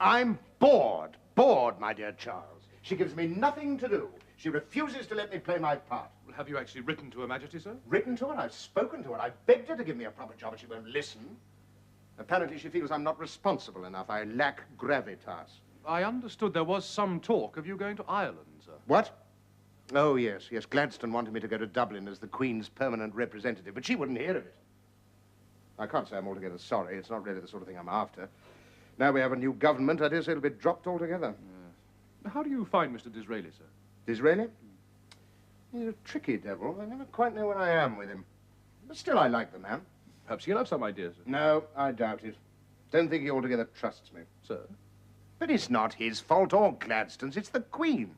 I'm bored. Bored, my dear Charles. She gives me nothing to do. She refuses to let me play my part. Well, have you actually written to Her Majesty, sir? Written to her? I've spoken to her. I've begged her to give me a proper job, but she won't listen. Apparently, she feels I'm not responsible enough. I lack gravitas. I understood there was some talk of you going to Ireland, sir. What? Oh, yes. Gladstone wanted me to go to Dublin as the Queen's permanent representative, but she wouldn't hear of it. I can't say I'm altogether sorry. It's not really the sort of thing I'm after. Now we have a new government, I dare say it'll be dropped altogether. How do you find Mr. Disraeli, sir? Disraeli? He's a tricky devil. I never quite know where I am with him. But still, I like the man. Perhaps he'll have some ideas, sir. No, I doubt it. Don't think he altogether trusts me. Sir? But it's not his fault or Gladstone's. It's the Queen.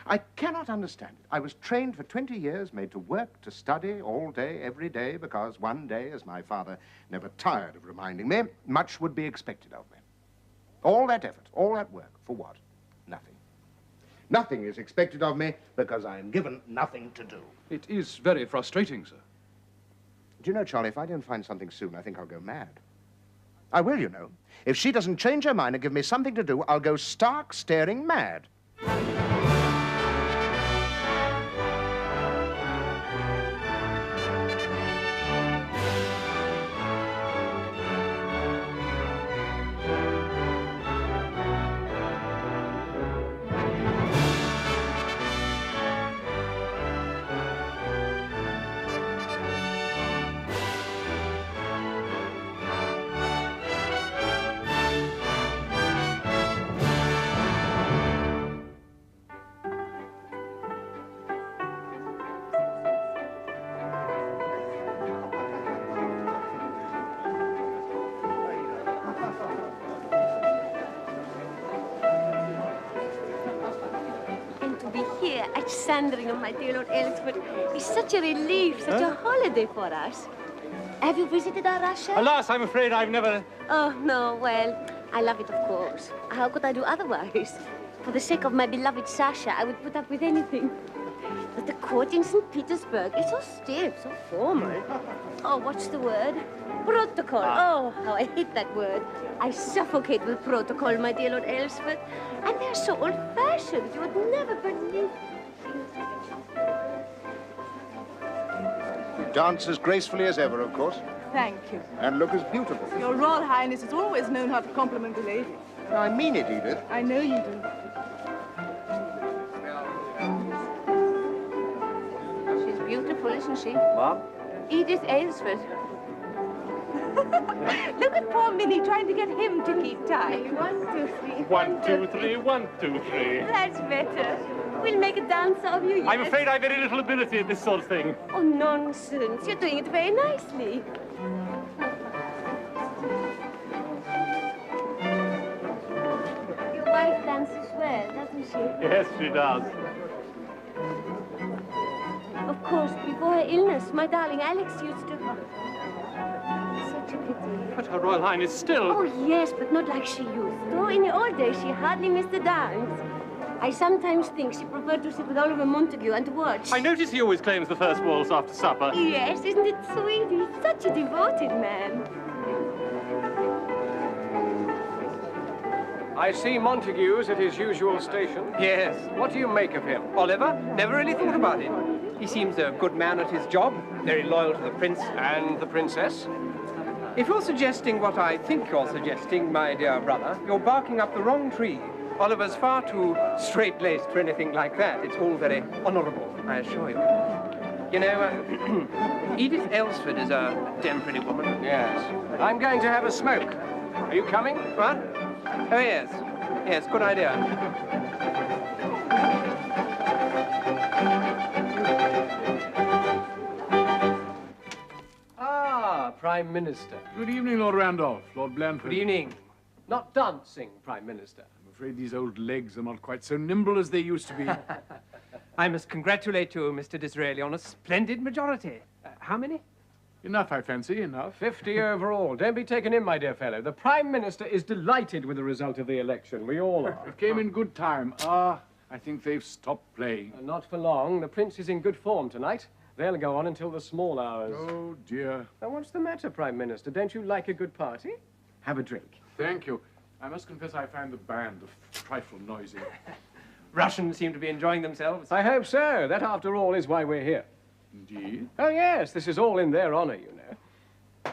I cannot understand it. I was trained for 20 years, made to work, to study all day, every day, because one day, as my father never tired of reminding me, much would be expected of me. All that effort, all that work, for what? Nothing. Nothing is expected of me because I am given nothing to do. It is very frustrating, sir. Do you know, Charlie, if I don't find something soon, I think I'll go mad. I will, you know. If she doesn't change her mind and give me something to do, I'll go stark, staring mad. Sandring of my dear Lord Elspeth is such a relief, such a holiday for us. Have you visited our Russia? Alas, I'm afraid I've never... Oh, no, well, I love it, of course. How could I do otherwise? For the sake of my beloved Sasha, I would put up with anything. But the court in St. Petersburg is so stiff, so formal. Oh, what's the word? Protocol. Oh, how I hate that word. I suffocate with protocol, my dear Lord Elspeth. And they're so old-fashioned, you would never believe... Dance as gracefully as ever, of course. Thank you. And look as beautiful. Your Royal Highness has always known how to compliment a lady. I mean it, Edith. I know you do. She's beautiful, isn't she? What? Edith Aylesford. Look at poor Minnie trying to get him to keep time. 1, 2, 3. 1, 2, 3, 1, 2, 3. That's better. We'll make a dancer of you, yes. I'm afraid I've very little ability at this sort of thing. Oh, nonsense. You're doing it very nicely. Your wife dances well, doesn't she? Yes, she does. Of course, before her illness, my darling Alex used to... Such a pity. But Her Royal Highness still... Oh, yes, but not like she used to. In the old days, she hardly missed a dance. I sometimes think she preferred to sit with Oliver Montague and watch. I notice he always claims the first waltz after supper. Yes, isn't it sweet? He's such a devoted man. I see Montague's at his usual station. Yes. What do you make of him? Oliver? Never really thought about him. He seems a good man at his job, very loyal to the prince. And the princess? If you're suggesting what I think you're suggesting, my dear brother, you're barking up the wrong tree. Oliver's far too straight-laced for anything like that. It's all very honorable, I assure you. You know, Edith Aylesford is a damn pretty woman. Yes. I'm going to have a smoke. Are you coming? What? Oh, yes. Yes, good idea. Ah, Prime Minister. Good evening, Lord Randolph. Lord Blandford. Good evening. Not dancing, Prime Minister. I'm afraid these old legs are not quite so nimble as they used to be. I must congratulate you, Mr. Disraeli, on a splendid majority. How many? Enough, I fancy, enough. 50 overall. Don't be taken in, my dear fellow. The Prime Minister is delighted with the result of the election. We all are. It came in good time. I think they've stopped playing. Not for long. The Prince is in good form tonight. They'll go on until the small hours. Oh, dear. Now, what's the matter, Prime Minister? Don't you like a good party? Have a drink. Thank you. I must confess I find the band a trifle noisy. Russians seem to be enjoying themselves. I hope so. That, after all, is why we're here. Indeed. Oh, yes, this is all in their honor, you know.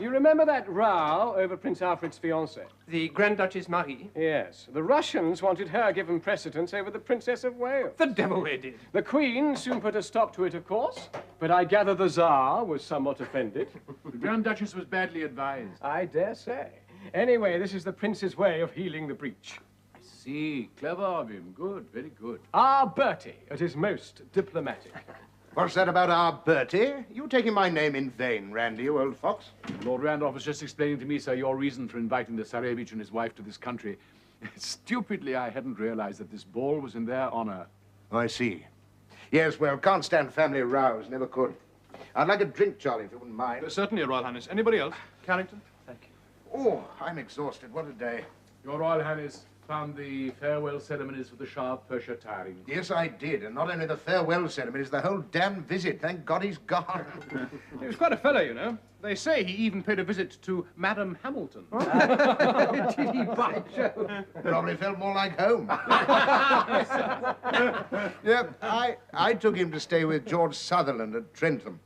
You remember that row over Prince Alfred's fiancée? The Grand Duchess Marie. Yes. The Russians wanted her given precedence over the Princess of Wales. The devil they did. The Queen soon put a stop to it, of course, but I gather the Tsar was somewhat offended. The Grand Duchess was badly advised. I dare say. Anyway, this is the Prince's way of healing the breach. I see. Clever of him. Good. Very good. Our Bertie at his most diplomatic. What's that about our Bertie? You taking my name in vain, Randy, you old fox. Lord Randolph was just explaining to me, sir, your reason for inviting the Tsarevich and his wife to this country. Stupidly, I hadn't realized that this ball was in their honor. Oh, I see. Yes, well, can't stand family rows. Never could. I'd like a drink, Charlie, if you wouldn't mind. Certainly, Your Royal Highness. Anybody else? Carrington? Thank you. Oh, I'm exhausted. What a day. Your Royal Highness found the farewell ceremonies for the Shah of Persia tiring. Yes, I did. And not only the farewell ceremonies, the whole damn visit. Thank God he's gone. He was quite a fellow, you know. They say he even paid a visit to Madame Hamilton. Did he, by Jove? Probably felt more like home. Yeah, I took him to stay with George Sutherland at Trentham.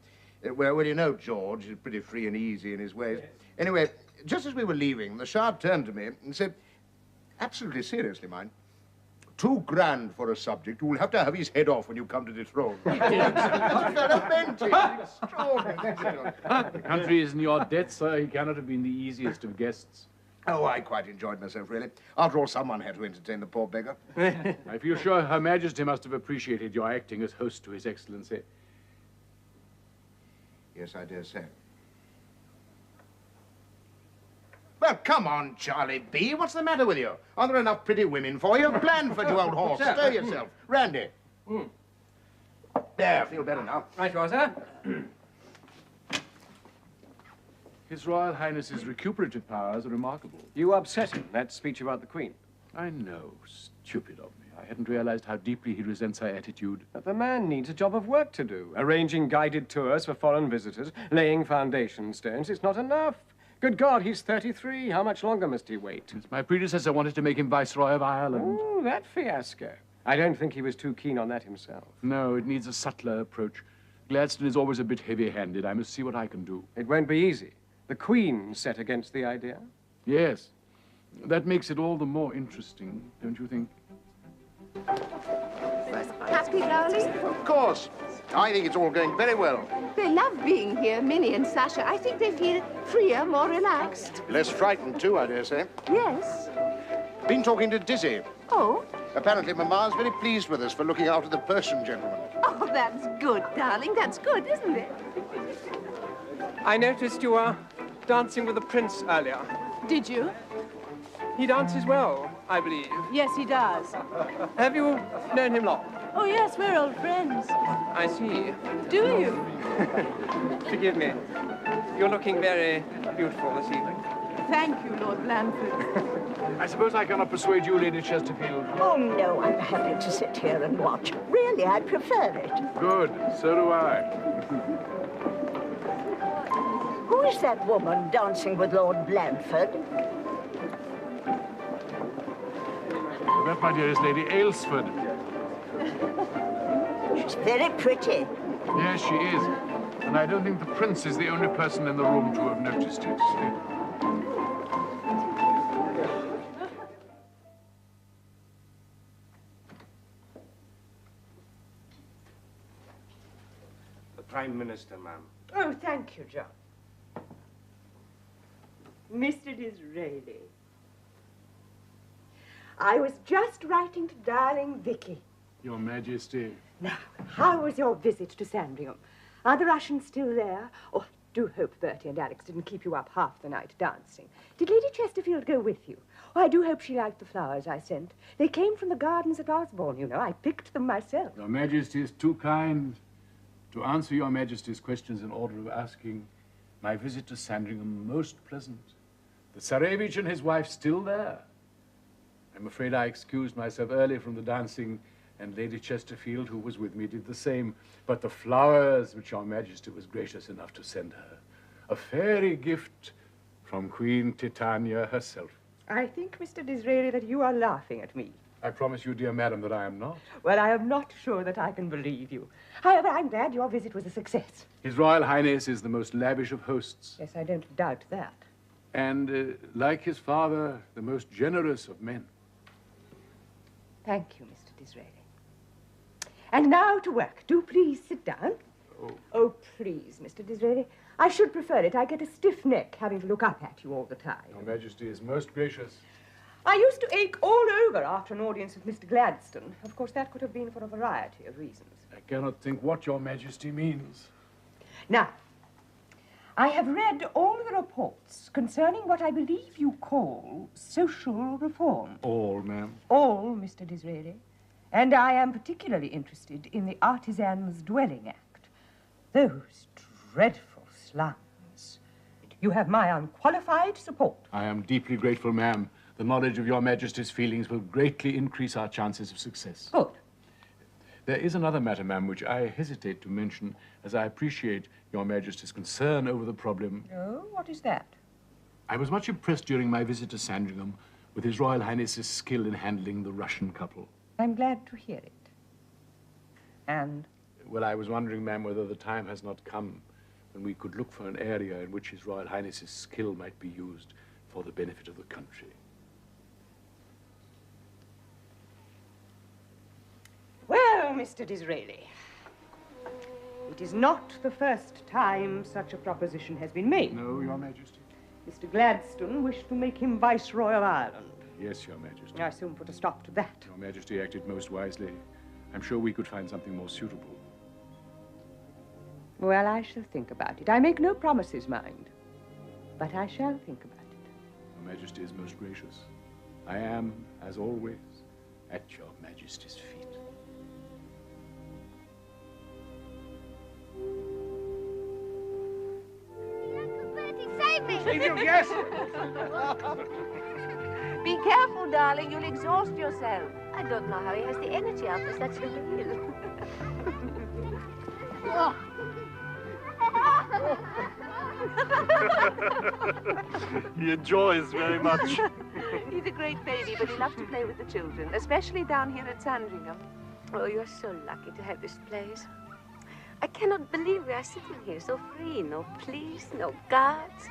Well, you know George. He's pretty free and easy in his ways. Anyway, just as we were leaving, the Shah turned to me and said, absolutely seriously, mind, too grand for a subject who will have to have his head off when you come to dethrone. What fellow meant it? Extraordinary. The country is in your debt, sir. He cannot have been the easiest of guests. Oh, I quite enjoyed myself, really. After all, someone had to entertain the poor beggar. I feel sure Her Majesty must have appreciated your acting as host to His Excellency. Yes, I dare say. Well, come on, Charlie B. What's the matter with you? Are there enough pretty women for you? Blandford, you old horse. Stir yourself. Randy. There, feel better now. Right you are, sir. His Royal Highness's recuperative powers are remarkable. You upset him, that speech about the Queen. I know. Stupid of me. I hadn't realized how deeply he resents her attitude. But the man needs a job of work to do. Arranging guided tours for foreign visitors, laying foundation stones. It's not enough. Good God, he's 33. How much longer must he wait? My predecessor wanted to make him Viceroy of Ireland. Oh, that fiasco. I don't think he was too keen on that himself. No, it needs a subtler approach. Gladstone is always a bit heavy-handed. I must see what I can do. It won't be easy. The Queen's set against the idea. Yes. That makes it all the more interesting, don't you think? Happy, darling? Of course. I think it's all going very well. They love being here, Minnie and Sasha. I think they feel freer, more relaxed. Less frightened, too, I dare say. Yes. Been talking to Dizzy. Oh? Apparently, Mamma's very pleased with us for looking after the Persian gentleman. Oh, that's good, darling. That's good, isn't it? I noticed you were dancing with the prince earlier. Did you? He dances well, I believe. Yes, he does. Have you known him long? Oh, yes, we're old friends. I see. Do you? Forgive me. You're looking very beautiful this evening. Thank you, Lord Blandford. I suppose I cannot persuade you, Lady Chesterfield. Oh, no, I'm happy to sit here and watch. Really, I prefer it. Good. So do I. Who is that woman dancing with Lord Blandford? That, my dear, is Lady Aylesford. She's very pretty. Yes, she is. And I don't think the prince is the only person in the room to have noticed it. The Prime Minister, ma'am. Oh, thank you, John. Mr. Disraeli. I was just writing to darling Vicky. Your Majesty. Now, how was your visit to Sandringham? Are the Russians still there? Oh, I do hope Bertie and Alex didn't keep you up half the night dancing. Did Lady Chesterfield go with you? Oh, I do hope she liked the flowers I sent. They came from the gardens at Osborne, you know. I picked them myself. Your Majesty is too kind. To answer Your Majesty's questions in order of asking, my visit to Sandringham most pleasant. The Tsarevich and his wife still there. I'm afraid I excused myself early from the dancing, and Lady Chesterfield, who was with me, did the same. But the flowers which Your Majesty was gracious enough to send her, a fairy gift from Queen Titania herself. I think, Mr. Disraeli, that you are laughing at me. I promise you, dear madam, that I am not. Well, I am not sure that I can believe you. However, I'm glad your visit was a success. His Royal Highness is the most lavish of hosts. Yes, I don't doubt that. And, like his father, the most generous of men. Thank you, Mr. Disraeli. And now to work. Do please sit down. Oh, please, Mr. Disraeli. I should prefer it. I get a stiff neck having to look up at you all the time. Your Majesty is most gracious. I used to ache all over after an audience with Mr. Gladstone. Of course, that could have been for a variety of reasons. I cannot think what your Majesty means. Now, I have read all the reports concerning what I believe you call social reform. All, ma'am. All, Mr. Disraeli. And I am particularly interested in the Artisans' Dwelling Act. Those dreadful slums. You have my unqualified support. I am deeply grateful, ma'am. The knowledge of your Majesty's feelings will greatly increase our chances of success. Good. There is another matter, ma'am, which I hesitate to mention, as I appreciate your Majesty's concern over the problem. Oh, what is that? I was much impressed during my visit to Sandringham with His Royal Highness's skill in handling the Russian couple. I'm glad to hear it. And? Well, I was wondering, ma'am, whether the time has not come when we could look for an area in which His Royal Highness's skill might be used for the benefit of the country. Well, Mr. Disraeli, it is not the first time such a proposition has been made. No, Your Majesty. Mr. Gladstone wished to make him Viceroy of Ireland. Yes, Your Majesty. I soon put a stop to that. Your Majesty acted most wisely. I'm sure we could find something more suitable. Well, I shall think about it. I make no promises, mind. But I shall think about it. Your Majesty is most gracious. I am, as always, at Your Majesty's feet. Save me! Save you, yes! Be careful, darling. You'll exhaust yourself. I don't know how he has the energy after such a meal. He enjoys very much. He's a great baby, but he loves to play with the children, especially down here at Sandringham. Oh, you're so lucky to have this place. I cannot believe we are sitting here so free. No police, no guards.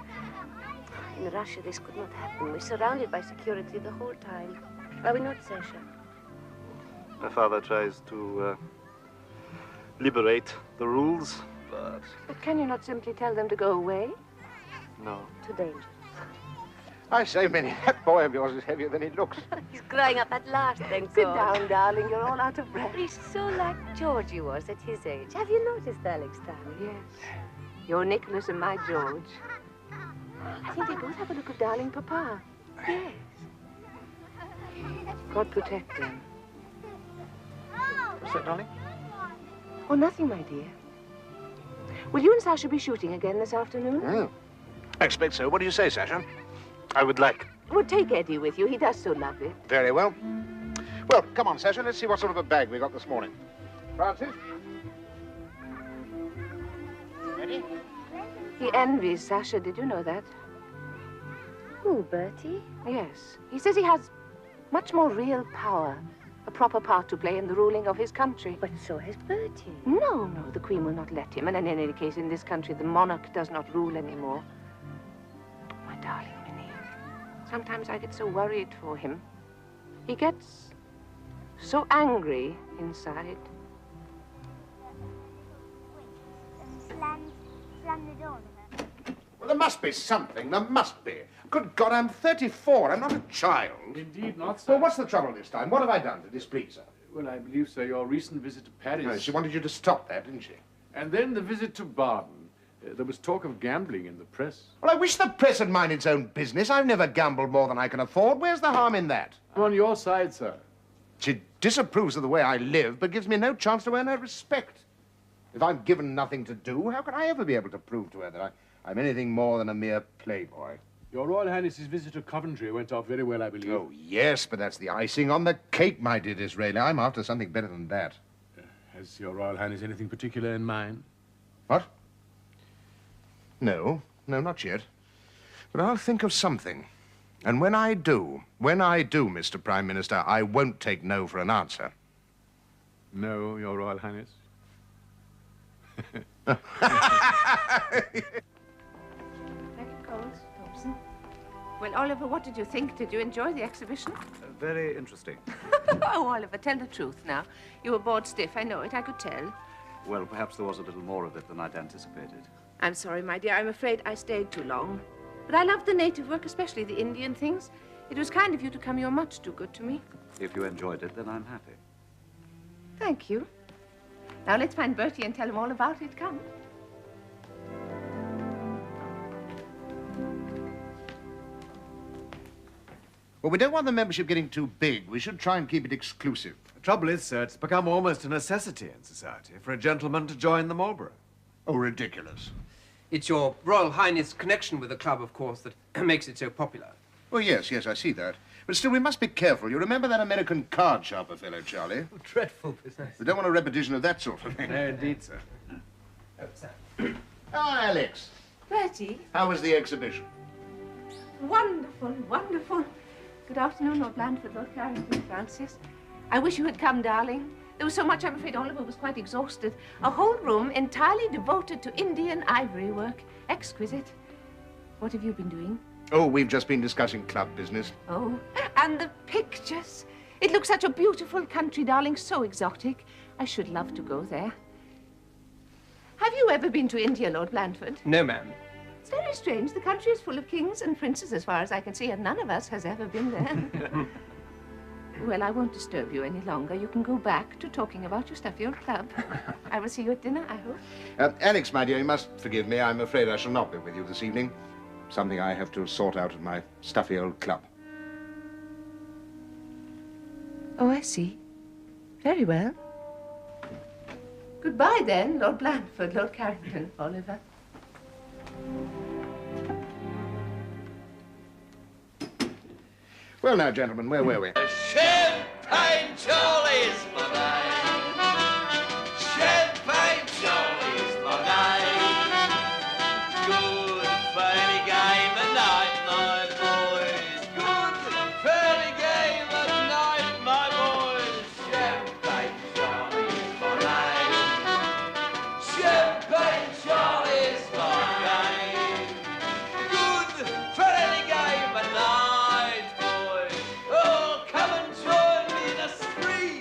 In Russia, this could not happen. We're surrounded by security the whole time. Are we not, Sasha? My father tries to liberate the rules, but But can you not simply tell them to go away? no. Too dangerous. I say, Minnie, that boy of yours is heavier than he looks. He's growing up at last, thank Sit God. down, darling. You're all out of breath. He's so like Georgie was at his age. Have you noticed, Alex, darling? Yes. Your Nicholas and my George. I think they both have a look of darling Papa. Yes. God protect them. What's that, darling? Oh, nothing, my dear. Will you and Sasha be shooting again this afternoon? I expect so. What do you say, Sasha? I would like. Well, take Eddie with you. He does so love it. Very well. Well, come on, Sasha. Let's see what sort of a bag we got this morning. Francis? Ready? He envies Sasha. Did you know that? Who, Bertie? Yes. He says he has much more real power, a proper part to play in the ruling of his country. But so has Bertie. No, no, the Queen will not let him. And in any case, in this country, the monarch does not rule anymore. My darling Minnie, sometimes I get so worried for him. He gets so angry inside. Well, there must be something. There must be. Good God, I'm 34. I'm not a child. Indeed not, sir. Well, what's the trouble this time? What have I done to displease her? Well, I believe, sir, your recent visit to Paris... No, she wanted you to stop that, didn't she? And then the visit to Baden. There was talk of gambling in the press. Well, I wish the press had mind its own business. I've never gambled more than I can afford. Where's the harm in that? I'm on your side, sir. She disapproves of the way I live, but gives me no chance to earn her respect. If I'm given nothing to do, how can I ever be able to prove to her that I'm anything more than a mere playboy? Your Royal Highness's visit to Coventry went off very well, I believe. Oh, yes, but that's the icing on the cake, my dear Disraeli. I'm after something better than that. Has your Royal Highness anything particular in mind? What? No, not yet. But I'll think of something. And when I do, Mr. Prime Minister, I won't take no for an answer. No, Your Royal Highness. Like it cold, Thompson. Well, Oliver, what did you think? Did you enjoy the exhibition? Very interesting. Oh, Oliver, tell the truth now. You were bored stiff, I know it, I could tell. Well, perhaps there was a little more of it than I'd anticipated. I'm sorry, my dear. I'm afraid I stayed too long. But I loved the native work, especially the Indian things. It was kind of you to come. You're much too good to me. If you enjoyed it, then I'm happy. Thank you. Now let's find Bertie and tell him all about it. Come. Well, we don't want the membership getting too big. We should try and keep it exclusive. The trouble is, sir, it's become almost a necessity in society for a gentleman to join the Marlborough. Oh, ridiculous. It's your Royal Highness' connection with the club, of course, that makes it so popular. Oh, yes, I see that. But still, we must be careful. You remember that American card sharper fellow, Charlie? Oh, dreadful business. We don't want a repetition of that sort of thing. No, indeed, sir. Oh, sir. Oh, Alex. Bertie. How was the exhibition? Wonderful, wonderful. Good afternoon, Lord Blandford, Lord Carrington, Francis. I wish you had come, darling. There was so much, I'm afraid Oliver was quite exhausted. A whole room entirely devoted to Indian ivory work. Exquisite. What have you been doing? Oh, we've just been discussing club business. Oh, and the pictures. It looks such a beautiful country, darling, so exotic. I should love to go there. Have you ever been to India, Lord Blandford? No, ma'am. It's very strange. The country is full of kings and princes, as far as I can see, and none of us has ever been there. Well, I won't disturb you any longer. You can go back to talking about your stuffy old club. I will see you at dinner, I hope. Alex, my dear, you must forgive me. I'm afraid I shall not be with you this evening. Something I have to sort out at my stuffy old club. Oh, I see. Very well. Goodbye, then, Lord Blandford, Lord Carrington, Oliver. Well, now, gentlemen, where were we? Champagne Charlie's my name. Champagne Charlie's my name. Good fairly game at night, my boys. Good fairly game at night, my boys. Champagne Charlie's my name. Champagne Charlie's my name. Good fairly game at night, boys. Oh, come and join me in a spree.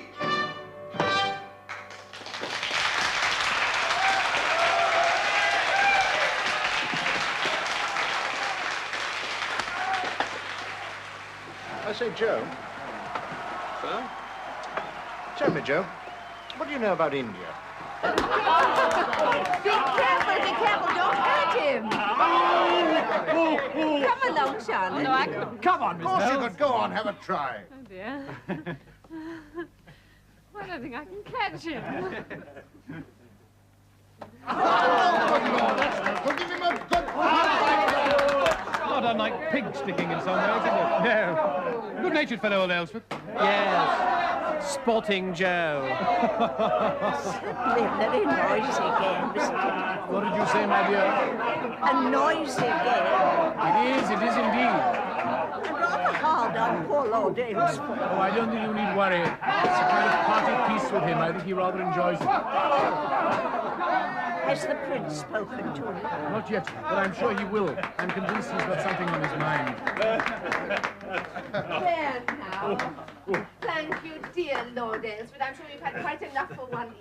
I say, Joe. Sir? Tell me, Joe, what do you know about India? Be careful, don't hurt him. Come along, Charlotte. No, I couldn't. Come on, Miss Of course you could. Go on, have a try. Oh, dear. I don't think I can catch him. We'll give him a good... Not unlike pig sticking in some ways, isn't it? No. Good-natured fellow, old Elspeth. Yes. Sporting Joe. Certainly a very noisy game, isn't it? What did you say, my dear? A noisy game. It is indeed. And rather hard on poor Lord Aylesford. Oh, I don't think you need worry. It's a kind of party piece with him. I think he rather enjoys it. Has the Prince spoken to him? Not yet, but I'm sure he will. I'm convinced he's got something on his mind. There now. Thank you, dear Lord Aylesford. I'm sure you've had quite enough for one evening.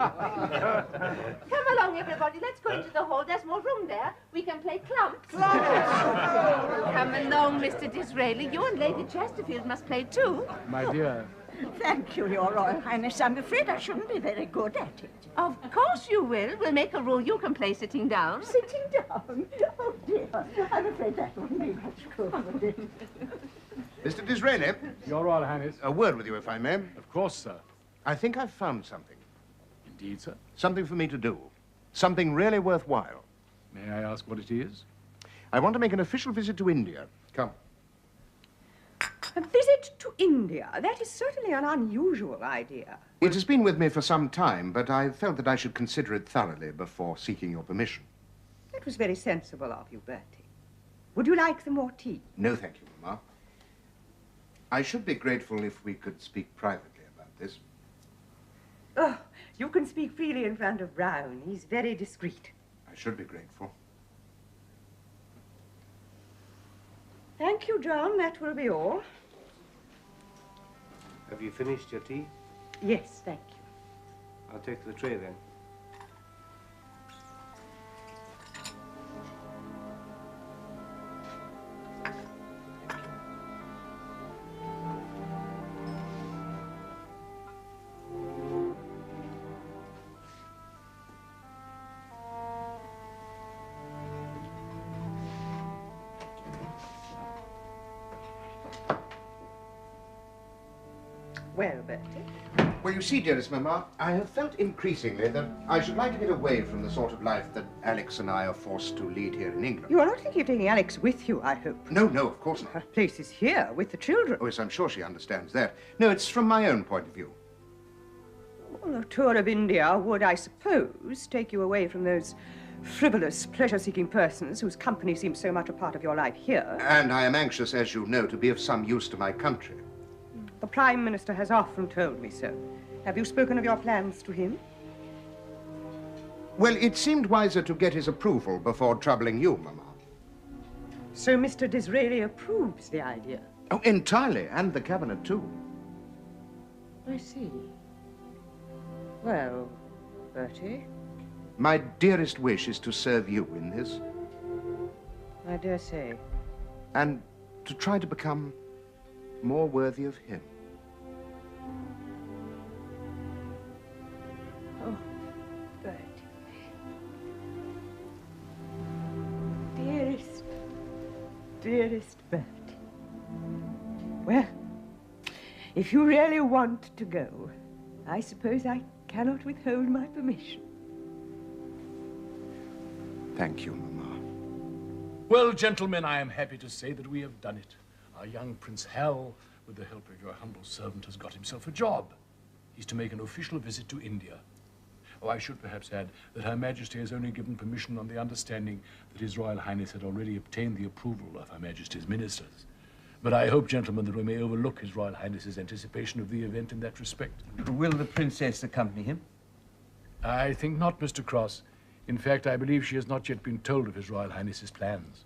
Come along, everybody. Let's go into the hall. There's more room there. We can play clumps. Come along, Mr. Disraeli. You and Lady Chesterfield must play too. My dear. Thank you, Your Royal Highness. I'm afraid I shouldn't be very good at it. Of course you will. We'll make a rule. You can play sitting down. Sitting down? Oh, dear. I'm afraid that wouldn't be much good, would it? Mr. Disraeli. Your Royal Highness. A word with you, if I may. Of course, sir. I think I've found something. Indeed, sir. Something for me to do. Something really worthwhile. May I ask what it is? I want to make an official visit to India. Come. A visit to India. That is certainly an unusual idea. It has been with me for some time, but I felt that I should consider it thoroughly before seeking your permission. That was very sensible of you, Bertie. Would you like some more tea? No, thank you, Mamma. I should be grateful if we could speak privately about this. Oh, you can speak freely in front of Brown. He's very discreet. I should be grateful. Thank you, John. That will be all. Have you finished your tea? Yes, thank you. I'll take the tray then. Well, Bertie. Well, you see, dearest Mamma, I have felt increasingly that I should like to get away from the sort of life that Alex and I are forced to lead here in England. You are not thinking of taking Alex with you, I hope. No, no, of course not. Her place is here with the children. Oh, yes, I'm sure she understands that. No, it's from my own point of view. Well, a tour of India would, I suppose, take you away from those frivolous, pleasure-seeking persons whose company seems so much a part of your life here. And I am anxious, as you know, to be of some use to my country. The Prime Minister has often told me so. Have you spoken of your plans to him? Well, it seemed wiser to get his approval before troubling you, Mamma. So Mr. Disraeli approves the idea? Oh, entirely, and the Cabinet, too. I see. Well, Bertie? My dearest wish is to serve you in this. I dare say. And to try to become more worthy of him. Oh, Bertie. Dearest, dearest Bertie. Well, if you really want to go, I suppose I cannot withhold my permission. Thank you, Mamma. Well, gentlemen, I am happy to say that we have done it. Our young Prince Hal, with the help of your humble servant, has got himself a job. He's to make an official visit to India. Oh, I should perhaps add that Her Majesty has only given permission on the understanding that His Royal Highness had already obtained the approval of Her Majesty's ministers. But I hope, gentlemen, that we may overlook His Royal Highness's anticipation of the event in that respect. Will the Princess accompany him? I think not, Mr. Cross. In fact, I believe she has not yet been told of His Royal Highness's plans.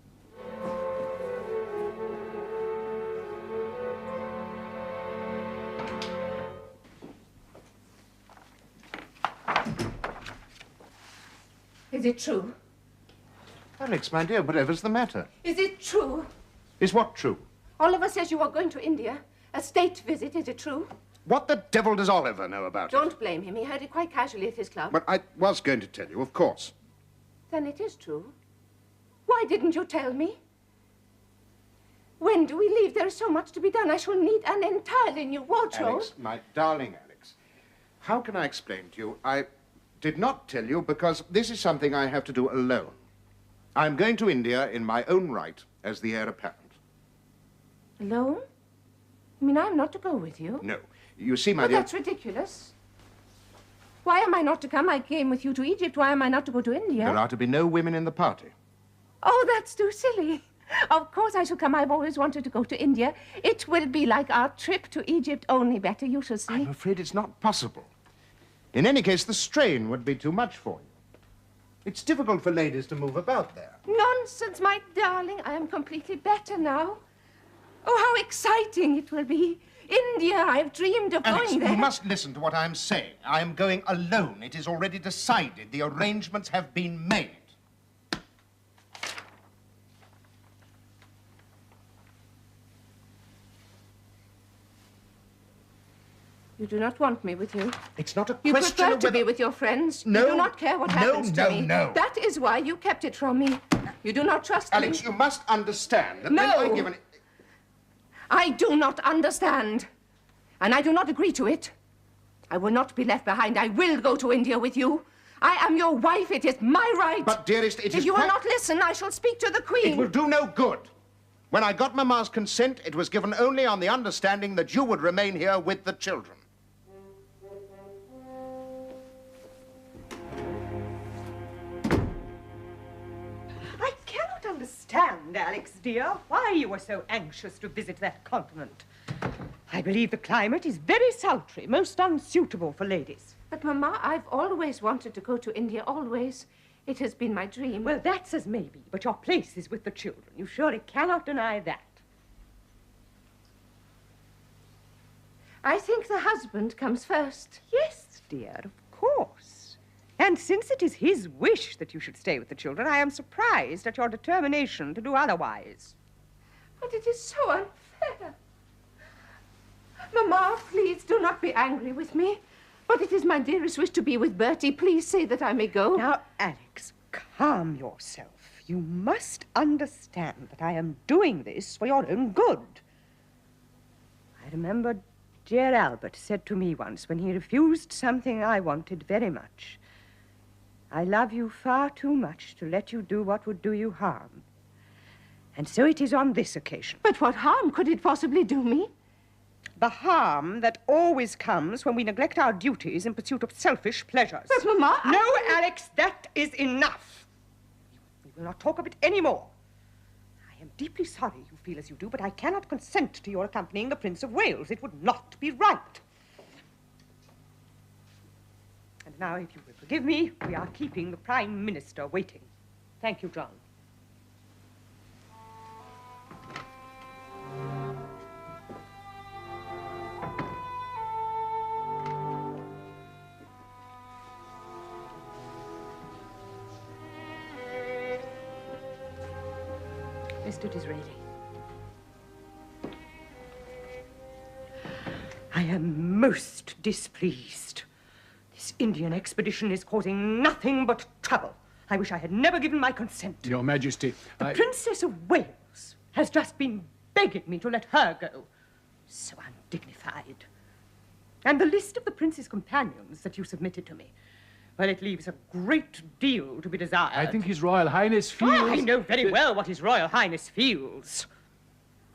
Is it true? Alex, my dear, whatever's the matter? Is it true? Is what true? Oliver says you are going to India. A state visit, is it true? What the devil does Oliver know about it? Don't blame him. He heard it quite casually at his club. But I was going to tell you, of course. Then it is true. Why didn't you tell me? When do we leave? There is so much to be done. I shall need an entirely new wardrobe. Alex, my darling Alex, how can I explain to you? I did not tell you because this is something I have to do alone. I'm going to India in my own right as the heir apparent. Alone? You mean I'm not to go with you? No. You see, my But dear... that's ridiculous. Why am I not to come? I came with you to Egypt. Why am I not to go to India? There are to be no women in the party. Oh, that's too silly. Of course I shall come. I've always wanted to go to India. It will be like our trip to Egypt, only better. You shall see. I'm afraid it's not possible. In any case, the strain would be too much for you. It's difficult for ladies to move about there. Nonsense, my darling. I am completely better now. Oh, how exciting it will be. India, I've dreamed of Alex, going there. you must listen to what I'm saying. I am going alone. It is already decided. The arrangements have been made. You do not want me with you. It's not a You question prefer of to whether... be with your friends. No. You do not care what happens to me. No. That is why you kept it from me. You do not trust me. Alex, you must understand that No. when I give an... I do not understand. And I do not agree to it. I will not be left behind. I will go to India with you. I am your wife. It is my right. But, dearest, it is... If you will not listen, I shall speak to the Queen. It will do no good. When I got Mamma's consent, it was given only on the understanding that you would remain here with the children. I cannot understand, Alex, dear, why you were so anxious to visit that continent. I believe the climate is very sultry, most unsuitable for ladies. But, Mamma, I've always wanted to go to India, always. It has been my dream. Well, that's as may be, but your place is with the children. You surely cannot deny that. I think the husband comes first. Yes, dear, of course. And since it is his wish that you should stay with the children, I am surprised at your determination to do otherwise. But it is so unfair. Mamma, please do not be angry with me. But it is my dearest wish to be with Bertie. Please say that I may go. Now, Alex, calm yourself. You must understand that I am doing this for your own good. I remember dear Albert said to me once when he refused something I wanted very much, "I love you far too much to let you do what would do you harm." And so it is on this occasion. But what harm could it possibly do me? The harm that always comes when we neglect our duties in pursuit of selfish pleasures. But, Mamma, No, Alex, that is enough. We will not talk of it any more. I am deeply sorry you feel as you do, but I cannot consent to your accompanying the Prince of Wales. It would not be right. And now, if you will forgive me, we are keeping the Prime Minister waiting. Thank you, John. Mr. Disraeli, I am most displeased. This Indian expedition is causing nothing but trouble. I wish I had never given my consent. Your Majesty, The Princess of Wales has just been begging me to let her go. So undignified. And the list of the Prince's companions that you submitted to me, well, it leaves a great deal to be desired. I think His Royal Highness feels... I know very well what His Royal Highness feels.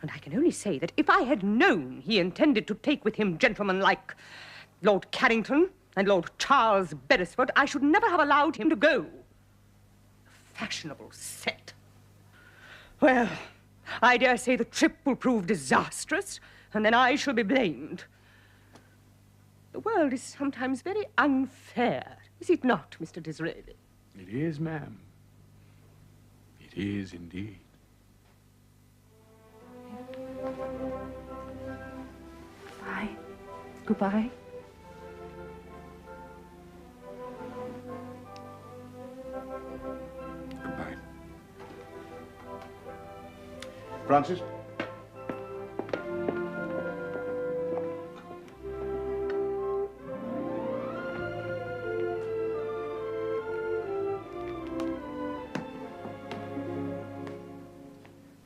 And I can only say that if I had known he intended to take with him gentlemen like Lord Carrington and Lord Charles Beresford, I should never have allowed him to go. A fashionable set. Well, I dare say the trip will prove disastrous, and then I shall be blamed. The world is sometimes very unfair. Is it not, Mr. Disraeli? It is, ma'am. It is indeed. Goodbye. Goodbye. Goodbye. Francis?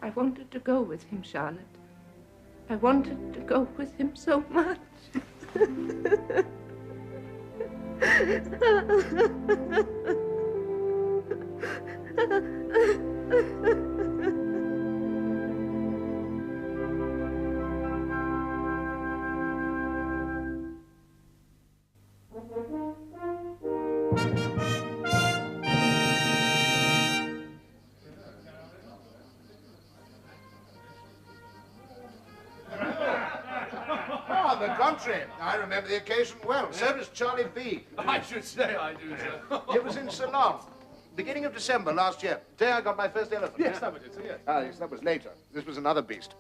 I wanted to go with him, Charlotte. I wanted to go with him so much. The contrary. I remember the occasion well. So does Charlie B. I should say I do, sir. It was in Ceylon, beginning of December last year. Day I got my first elephant. Yes, that was it, sir, yes. Yes, that was later. This was another beast.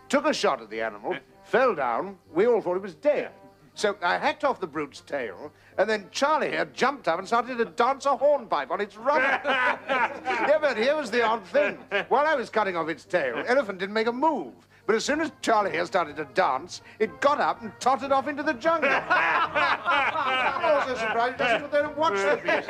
Took a shot at the animal, fell down. We all thought it was dead. So I hacked off the brute's tail, and then Charlie here jumped up and started to dance a hornpipe on its rump. Yeah, but here was the odd thing. While I was cutting off its tail, elephant didn't make a move. But as soon as Charlie here started to dance, it got up and tottered off into the jungle. I was so surprised it doesn't sit there and watch the beast.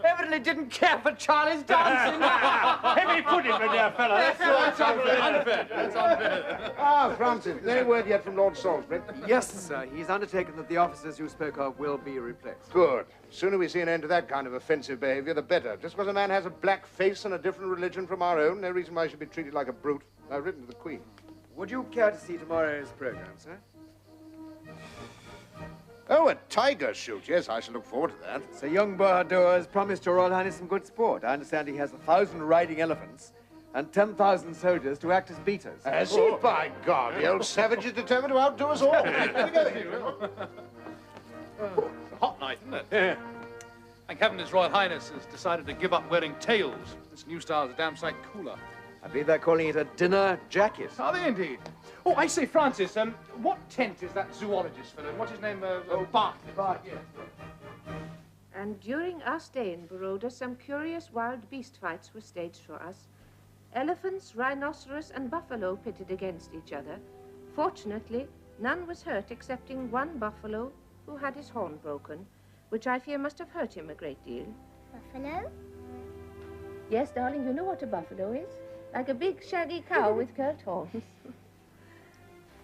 Evidently didn't care for Charlie's dancing. Heavy pudding, my dear fellow. That's unfair. That's unfair. Ah, Francis, any word yet from Lord Salisbury? Yes, sir. He's undertaken that the officers you spoke of will be replaced. Good. Sooner we see an end to that kind of offensive behavior, the better. Just because a man has a black face and a different religion from our own, no reason why he should be treated like a brute. I've written to the Queen. Would you care to see tomorrow's program, sir? Oh, a tiger shoot. Yes, I shall look forward to that. Sir Young Bahadur has promised Your Royal Highness some good sport. I understand he has 1,000 riding elephants and 10,000 soldiers to act as beaters. Has he? By God, the old savage is determined to outdo us all. Hot night, isn't it? Yeah. Thank heaven His Royal Highness has decided to give up wearing tails. This new style's a damn sight cooler. I believe they're calling it a dinner jacket. Are they indeed? Oh, I say, Francis, what tent is that zoologist fellow? What's his name? Bartlett. Bartlett, yeah. And during our stay in Baroda, some curious wild beast fights were staged for us. Elephants, rhinoceros, and buffalo pitted against each other. Fortunately, none was hurt excepting one buffalo who had his horn broken, which I fear must have hurt him a great deal. Buffalo? Yes, darling, you know what a buffalo is. Like a big, shaggy cow with curled horns.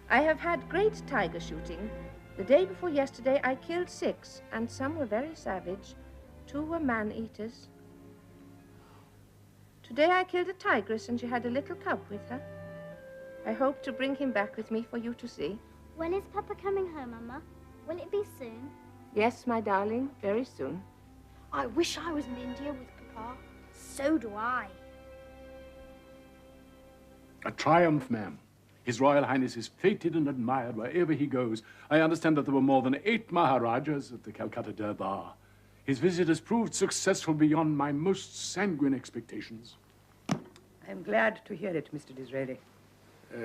I have had great tiger shooting. The day before yesterday, I killed 6, and some were very savage. 2 were man-eaters. Today I killed a tigress, and she had a little cub with her. I hope to bring him back with me for you to see. When is Papa coming home, Mama? Will it be soon? Yes, my darling, very soon. I wish I was in India with Papa. So do I. A triumph, ma'am. His Royal Highness is feted and admired wherever he goes. I understand that there were more than 8 Maharajas at the Calcutta Durbar. His visit has proved successful beyond my most sanguine expectations. I'm glad to hear it, Mr. Disraeli.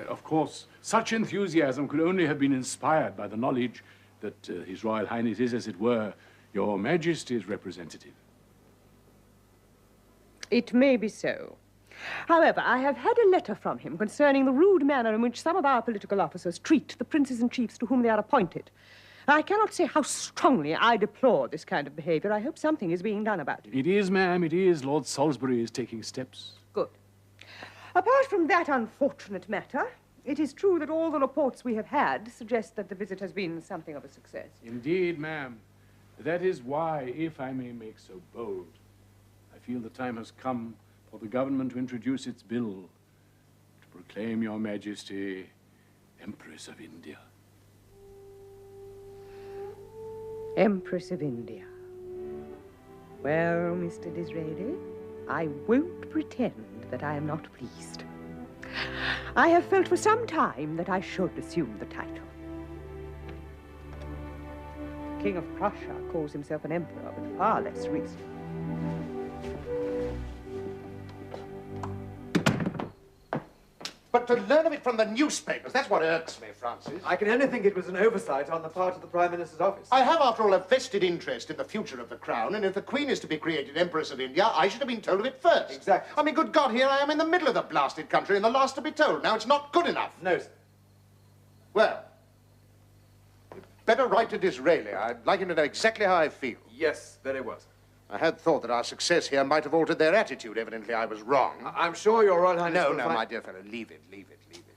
Of course, such enthusiasm could only have been inspired by the knowledge that His Royal Highness is, as it were, Your Majesty's representative. It may be so. However, I have had a letter from him concerning the rude manner in which some of our political officers treat the princes and chiefs to whom they are appointed. I cannot say how strongly I deplore this kind of behavior. I hope something is being done about it. It is, ma'am, it is. Lord Salisbury is taking steps. Good. Apart from that unfortunate matter, it is true that all the reports we have had suggest that the visit has been something of a success. Indeed, ma'am. That is why, if I may make so bold, I feel the time has come for the government to introduce its bill to proclaim Your Majesty Empress of India. Empress of India. Well, Mr. Disraeli, I won't pretend that I am not pleased. I have felt for some time that I should assume the title. The King of Prussia calls himself an emperor with far less reason. But to learn of it from the newspapers, that's what irks me, Francis. I can only think it was an oversight on the part of the Prime Minister's office. I have, after all, a vested interest in the future of the crown, and if the Queen is to be created Empress of India, I should have been told of it first. Exactly. I mean, good God, here I am in the middle of the blasted country and the last to be told. Now, it's not good enough. No, sir. Well, you'd better write to Disraeli. I'd like him to know exactly how I feel. Yes, very well, sir. I had thought that our success here might have altered their attitude. Evidently, I was wrong. I'm sure Your Royal Highness No, will no, find... my dear fellow, leave it, leave it, leave it.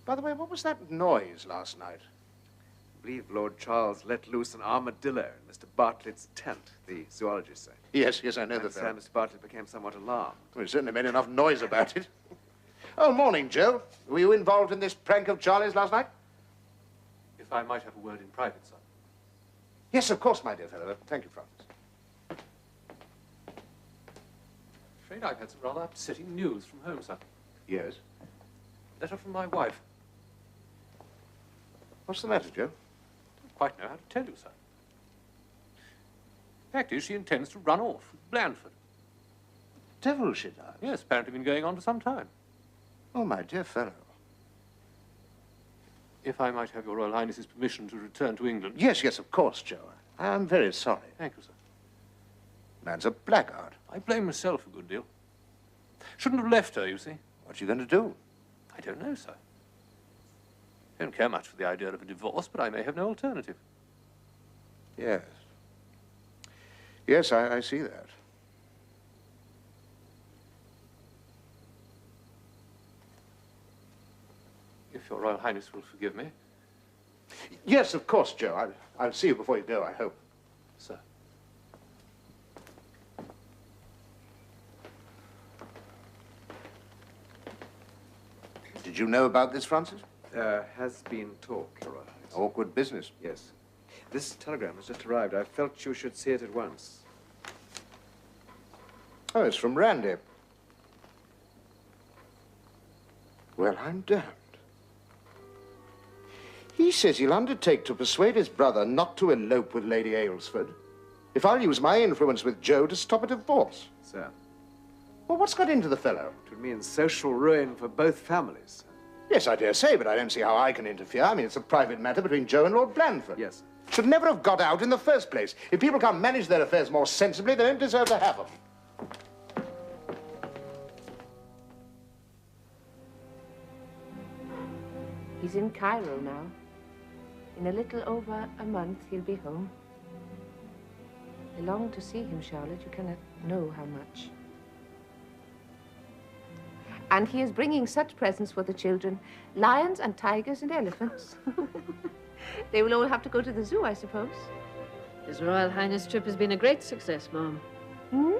By the way, what was that noise last night? I believe Lord Charles let loose an armadillo in Mr. Bartlett's tent, the zoologist said. Yes, yes, I know the fellow. Mr. Bartlett became somewhat alarmed. Well, it certainly made enough noise about it. Oh, morning, Joe. Were you involved in this prank of Charlie's last night? If I might have a word in private, sir. Yes, of course, my dear fellow. Thank you, Francis. I'm afraid I've had some rather upsetting news from home, sir. Yes? Letter from my wife. What's the matter, Joe? Don't quite know how to tell you, sir. Fact is, she intends to run off with Blandford. Devil she does. Yes, apparently been going on for some time. Oh, my dear fellow. If I might have Your Royal Highness's permission to return to England. Yes, yes, of course, Joe. I'm very sorry. Thank you, sir. Man's a blackguard. I blame myself a good deal. Shouldn't have left her, you see. What's she going to do? I don't know, sir. I don't care much for the idea of a divorce, but I may have no alternative. Yes. Yes, I see that. If Your Royal Highness will forgive me. Yes, of course, Joe. I'll see you before you go, I hope. Sir. Did you know about this, Francis? There has been talk, Your Royal Highness. Awkward business. Yes. This telegram has just arrived. I felt you should see it at once. Oh, it's from Randy. Well, I'm damned. He says he'll undertake to persuade his brother not to elope with Lady Aylesford if I'll use my influence with Joe to stop a divorce. Sir. Well, what's got into the fellow? It would mean social ruin for both families. Yes, I dare say, but I don't see how I can interfere. I mean, it's a private matter between Joe and Lord Blandford. Yes. Should never have got out in the first place. If people can't manage their affairs more sensibly, they don't deserve to have them. He's in Cairo now. In a little over a month, he'll be home. I long to see him, Charlotte. You cannot know how much. And he is bringing such presents for the children. Lions and tigers and elephants. They will all have to go to the zoo, I suppose. His Royal Highness' trip has been a great success, Mom. Hmm?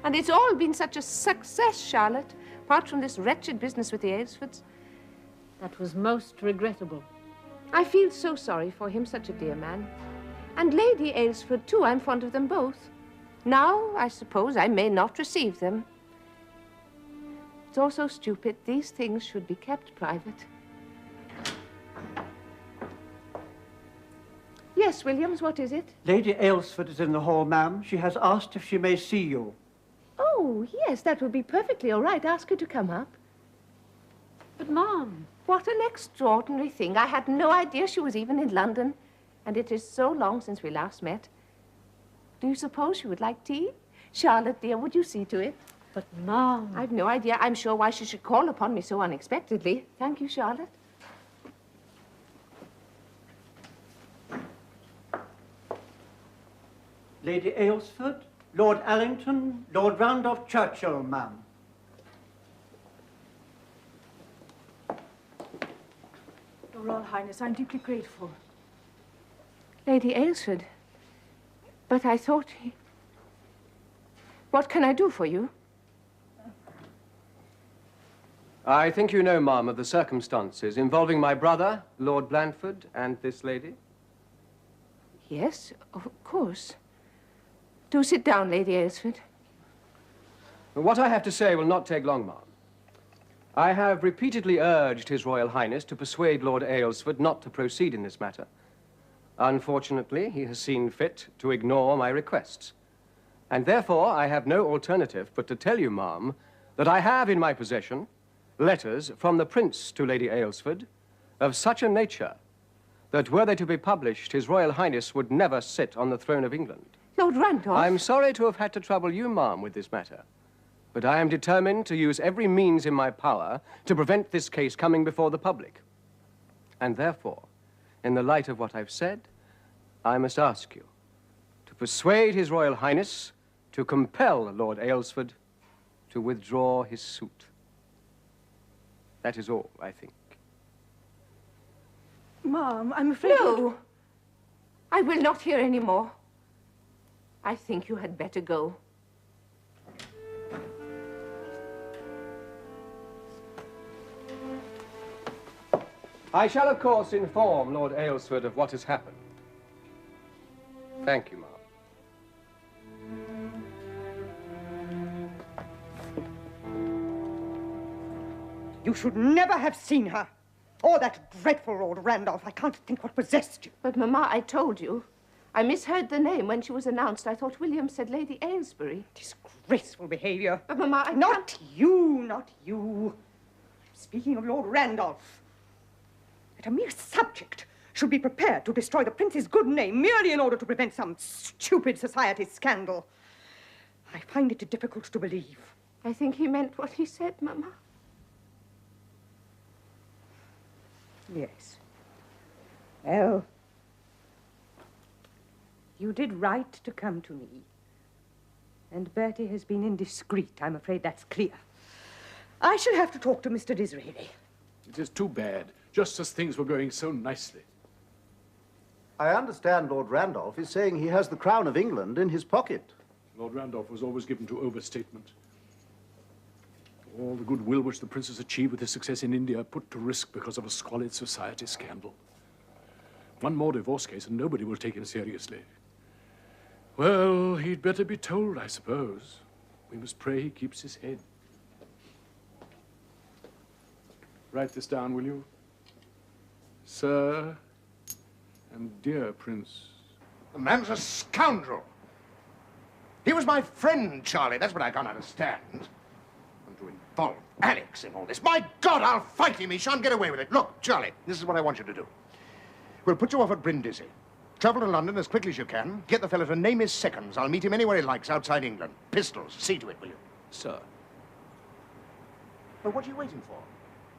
And it's all been such a success, Charlotte, apart from this wretched business with the Aylesfords. That was most regrettable. I feel so sorry for him, such a dear man. And Lady Aylesford, too. I'm fond of them both. Now, I suppose, I may not receive them. It's all so stupid. These things should be kept private. Yes, Williams, what is it? Lady Aylesford is in the hall, ma'am. She has asked if she may see you. Oh, yes, that would be perfectly all right. Ask her to come up. But, Mom... What an extraordinary thing. I had no idea she was even in London. And it is so long since we last met. Do you suppose she would like tea? Charlotte, dear, would you see to it? But, Mom... I've no idea. I'm sure why she should call upon me so unexpectedly. Thank you, Charlotte. Lady Aylesford, Lord Allington, Lord Randolph Churchill, ma'am. Your Royal Highness, I'm deeply grateful. Lady Aylesford. But I thought he... What can I do for you? I think you know, ma'am, of the circumstances involving my brother, Lord Blandford, and this lady. Yes, of course. Do sit down, Lady Aylesford. What I have to say will not take long, ma'am. I have repeatedly urged His Royal Highness to persuade Lord Aylesford not to proceed in this matter. Unfortunately, he has seen fit to ignore my requests. And therefore, I have no alternative but to tell you, ma'am, that I have in my possession letters from the Prince to Lady Aylesford of such a nature that were they to be published, His Royal Highness would never sit on the throne of England. Lord Randolph? I'm sorry to have had to trouble you, ma'am, with this matter. But I am determined to use every means in my power to prevent this case coming before the public. And therefore, in the light of what I've said, I must ask you to persuade His Royal Highness to compel Lord Aylesford to withdraw his suit. That is all, I think. Mom, I'm afraid... No! I will not hear any more. I think you had better go. I shall, of course, inform Lord Aylesford of what has happened. Thank you, ma'am. You should never have seen her. Or that dreadful Lord Randolph. I can't think what possessed you. But, Mamma, I told you. I misheard the name when she was announced. I thought William said Lady Aylesbury. Disgraceful behavior. But, Mamma, I Not you, not you. I'm speaking of Lord Randolph. That a mere subject should be prepared to destroy the prince's good name merely in order to prevent some stupid society scandal. I find it difficult to believe. I think he meant what he said, Mamma. Yes. Well, you did right to come to me. And Bertie has been indiscreet. I'm afraid that's clear. I shall have to talk to Mr. Disraeli. It is too bad, just as things were going so nicely. I understand Lord Randolph is saying he has the crown of England in his pocket. Lord Randolph was always given to overstatement. All the goodwill which the prince has achieved with his success in India put to risk because of a squalid society scandal. One more divorce case and nobody will take him seriously. Well, he'd better be told, I suppose. We must pray he keeps his head. Write this down, will you? Sir and dear Prince. The man's a scoundrel. He was my friend, Charlie. That's what I can't understand. And to involve Alex in all this. My God, I'll fight him. He shan't get away with it. Look, Charlie, this is what I want you to do. We'll put you off at Brindisi. Travel to London as quickly as you can. Get the fellow to name his seconds. I'll meet him anywhere he likes outside England. Pistols. See to it, will you? Sir. Well, what are you waiting for?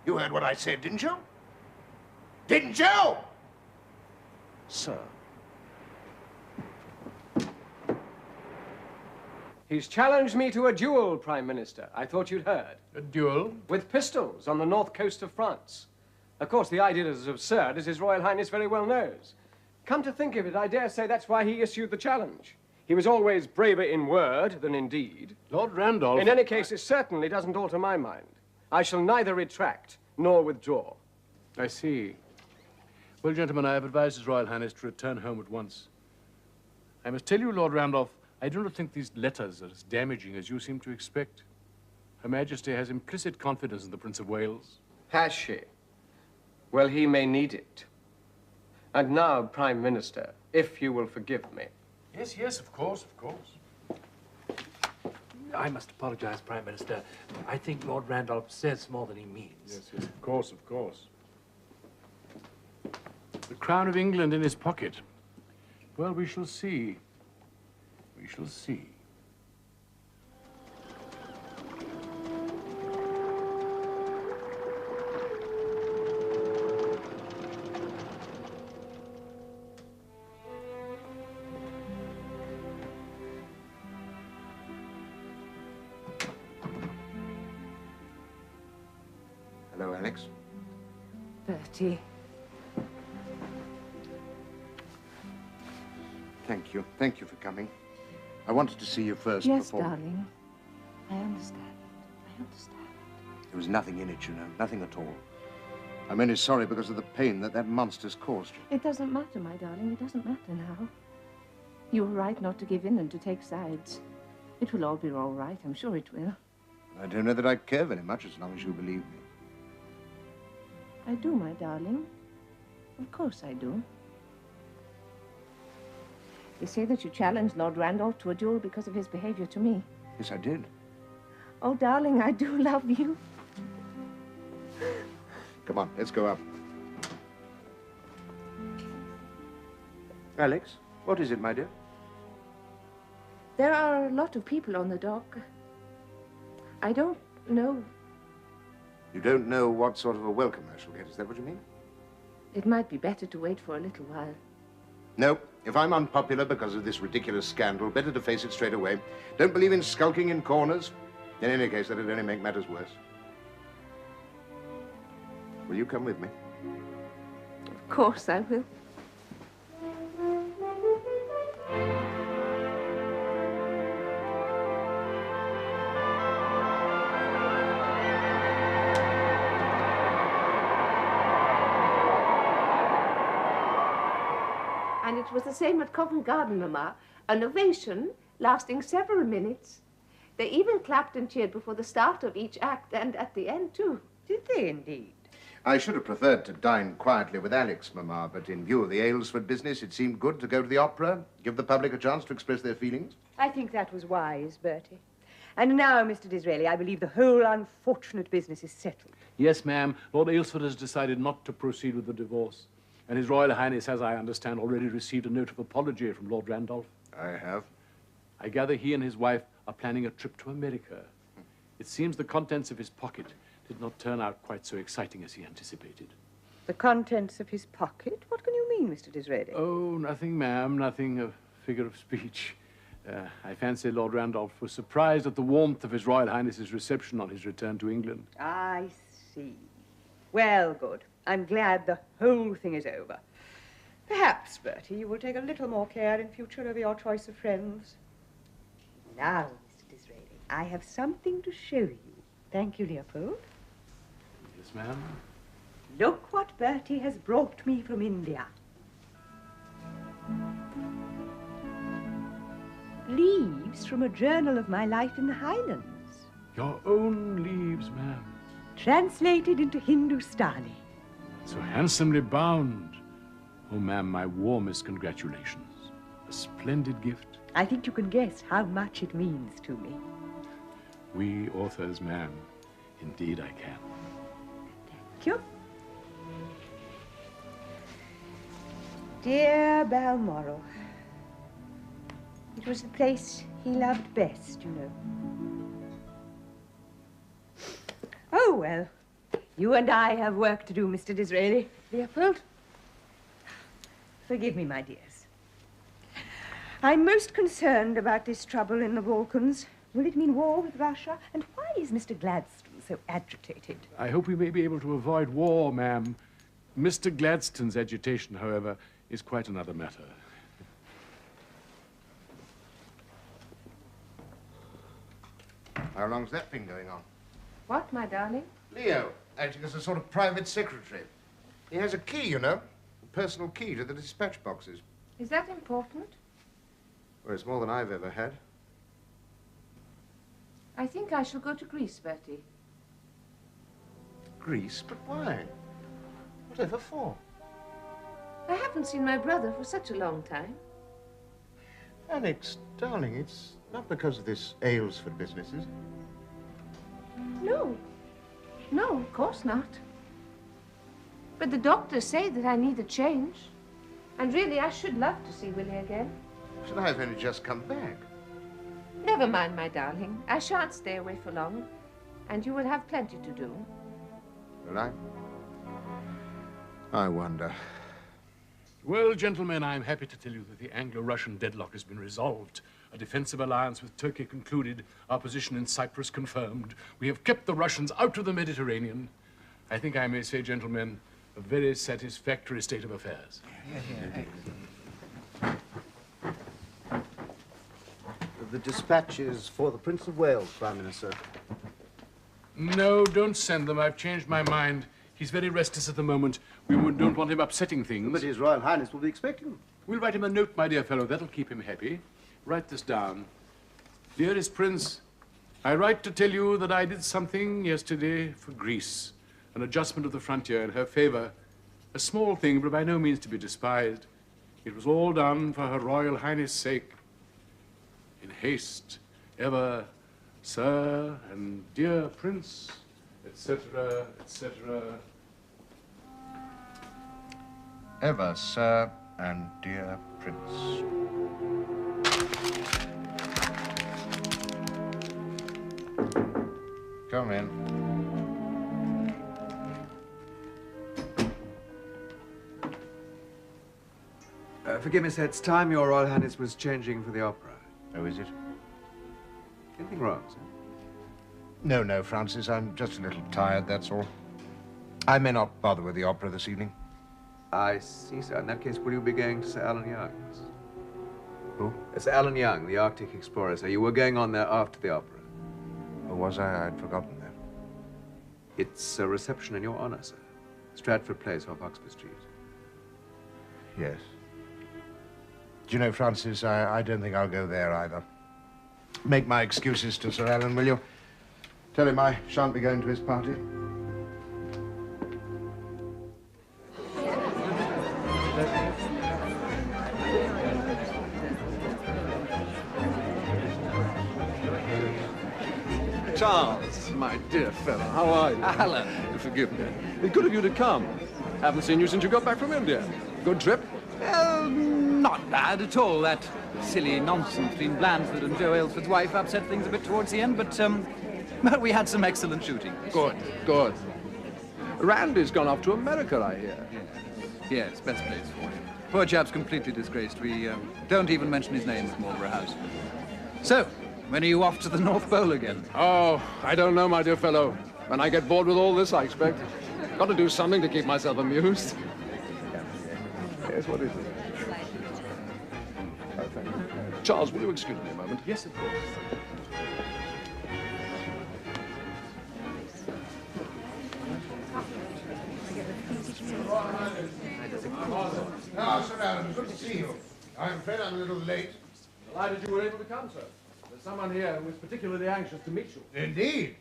You heard what I said, didn't you? Didn't you? Sir. He's challenged me to a duel, Prime Minister. I thought you'd heard. A duel? With pistols on the north coast of France. Of course, the idea is as absurd as His Royal Highness very well knows. Come to think of it, I dare say that's why he issued the challenge. He was always braver in word than in deed. Lord Randolph... In any case, it certainly doesn't alter my mind. I shall neither retract nor withdraw. I see. Well, gentlemen, I have advised His Royal Highness to return home at once. I must tell you, Lord Randolph, I do not think these letters are as damaging as you seem to expect. Her Majesty has implicit confidence in the Prince of Wales. Has she? Well, he may need it. And now, Prime Minister, if you will forgive me. Yes, yes, of course, of course. I must apologize, Prime Minister. I think Lord Randolph says more than he means. Yes, yes, of course, of course. The crown of England in his pocket. Well, we shall see. We shall see. Hello, Alex. Bertie. Thank you. Thank you for coming. I wanted to see you first Yes, before... darling. I understand. I understand. There was nothing in it, you know. Nothing at all. I'm only sorry because of the pain that monster's caused you. It doesn't matter, my darling. It doesn't matter now. You were right not to give in and to take sides. It will all be all right. I'm sure it will. I don't know that I care very much as long as you believe me. I do, my darling. Of course I do. You say that you challenged Lord Randolph to a duel because of his behavior to me. Yes, I did. Oh, darling, I do love you. Come on, let's go up. Alex, what is it, my dear? There are a lot of people on the dock. I don't know. You don't know what sort of a welcome I shall get, is that what you mean? It might be better to wait for a little while. No, if I'm unpopular because of this ridiculous scandal, better to face it straight away. Don't believe in skulking in corners. In any case, that'd only make matters worse. Will you come with me? Of course I will. And it was the same at Covent Garden, Mamma. An ovation lasting several minutes. They even clapped and cheered before the start of each act and at the end, too. Did they indeed? I should have preferred to dine quietly with Alex, Mamma, but in view of the Aylesford business, it seemed good to go to the opera, give the public a chance to express their feelings. I think that was wise, Bertie. And now, Mr. Disraeli, I believe the whole unfortunate business is settled. Yes, ma'am. Lord Aylesford has decided not to proceed with the divorce. And His Royal Highness has, I understand, already received a note of apology from Lord Randolph. I have. I gather he and his wife are planning a trip to America. It seems the contents of his pocket did not turn out quite so exciting as he anticipated. The contents of his pocket? What can you mean, Mr. Disraeli? Oh, nothing, ma'am. Nothing, a figure of speech. I fancy Lord Randolph was surprised at the warmth of His Royal Highness's reception on his return to England. I see. Well, good. I'm glad the whole thing is over. Perhaps, Bertie, you will take a little more care in future over your choice of friends. Now, Mr. Disraeli, I have something to show you. Thank you, Leopold. Yes, ma'am. Look what Bertie has brought me from India. Leaves from a journal of my life in the Highlands. Your own leaves, ma'am. Translated into Hindustani. So handsomely bound. Oh, ma'am, my warmest congratulations. A splendid gift. I think you can guess how much it means to me. We authors, ma'am, indeed I can. Thank you. Dear Balmoral, it was the place he loved best, you know. Oh, well, you and I have work to do, Mr. Disraeli. Leopold? Forgive me, my dears. I'm most concerned about this trouble in the Balkans. Will it mean war with Russia? And why is Mr. Gladstone so agitated? I hope we may be able to avoid war, ma'am. Mr. Gladstone's agitation, however, is quite another matter. How long's that been going on? What, my darling? Leo, acting as a sort of private secretary. He has a key, you know, a personal key to the dispatch boxes. Is that important? Well, it's more than I've ever had. I think I shall go to Greece, Bertie. Greece? But why? Whatever for? I haven't seen my brother for such a long time. Alex, darling, it's not because of this Aylesford business, is it? No. No, of course not. But the doctors say that I need a change. And really, I should love to see Willie again. But I've only just come back. Never mind, my darling. I shan't stay away for long. And you will have plenty to do. Will I wonder. Well, gentlemen, I'm happy to tell you that the Anglo-Russian deadlock has been resolved. A defensive alliance with Turkey concluded, our position in Cyprus confirmed. We have kept the Russians out of the Mediterranean. I think I may say, gentlemen, a very satisfactory state of affairs. The dispatch is for the Prince of Wales, Prime Minister. No, don't send them. I've changed my mind. He's very restless at the moment. We don't want him upsetting things. But His Royal Highness will be expecting him. We'll write him a note, my dear fellow. That'll keep him happy. Write this down. Dearest Prince, I write to tell you that I did something yesterday for Greece. An adjustment of the frontier in her favor. A small thing, but by no means to be despised. It was all done for Her Royal Highness' sake. In haste, ever, Sir and dear Prince, etc., etc. Ever, Sir and dear Prince. Come in. Forgive me, sir, it's time your Royal Highness was changing for the opera. Oh, is it? Anything wrong, sir? No, no, Francis, I'm just a little tired, that's all. I may not bother with the opera this evening. I see, sir. In that case, will you be going to Sir Alan Young's? Who? Sir Alan Young, the Arctic explorer, sir. You were going on there after the opera. Oh, was I? I'd forgotten that. It's a reception in your honor, sir. Stratford Place off Oxford Street. Yes. Do you know, Francis, I don't think I'll go there either. Make my excuses to Sir Alan, will you? Tell him I shan't be going to his party. Charles, my dear fellow, how are you? Alan. Forgive me. It's good of you to come. Haven't seen you since you got back from India. Good trip? Not bad at all. That silly nonsense between Blandford and Joe Aylesford's wife upset things a bit towards the end, but we had some excellent shooting. Good, good. Randy's gone off to America, I hear. Yes, best place for him. Poor chap's completely disgraced. We don't even mention his name at Marlborough House. So, when are you off to the North Pole again? Oh, I don't know, my dear fellow. When I get bored with all this, I expect. Got to do something to keep myself amused. Yes, what is it? Oh, thank you. Charles, will you excuse me a moment? Yes, of course. Ah, Sir Alan, good to see you. I'm afraid I'm a little late. Delighted you were able to come, sir. There's someone here who is particularly anxious to meet you. Indeed.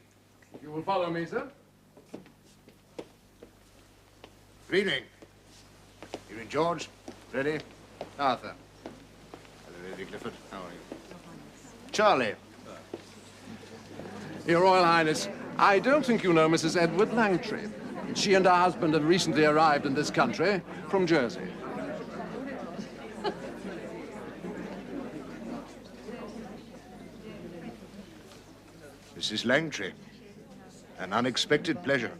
If you will follow me, sir. Good evening. Evening, George. Ready? Arthur. Hello, Lady Clifford. How are you? Charlie. Your Royal Highness, I don't think you know Mrs. Edward Langtry. She and her husband have recently arrived in this country from Jersey. Mrs. Langtry. An unexpected pleasure.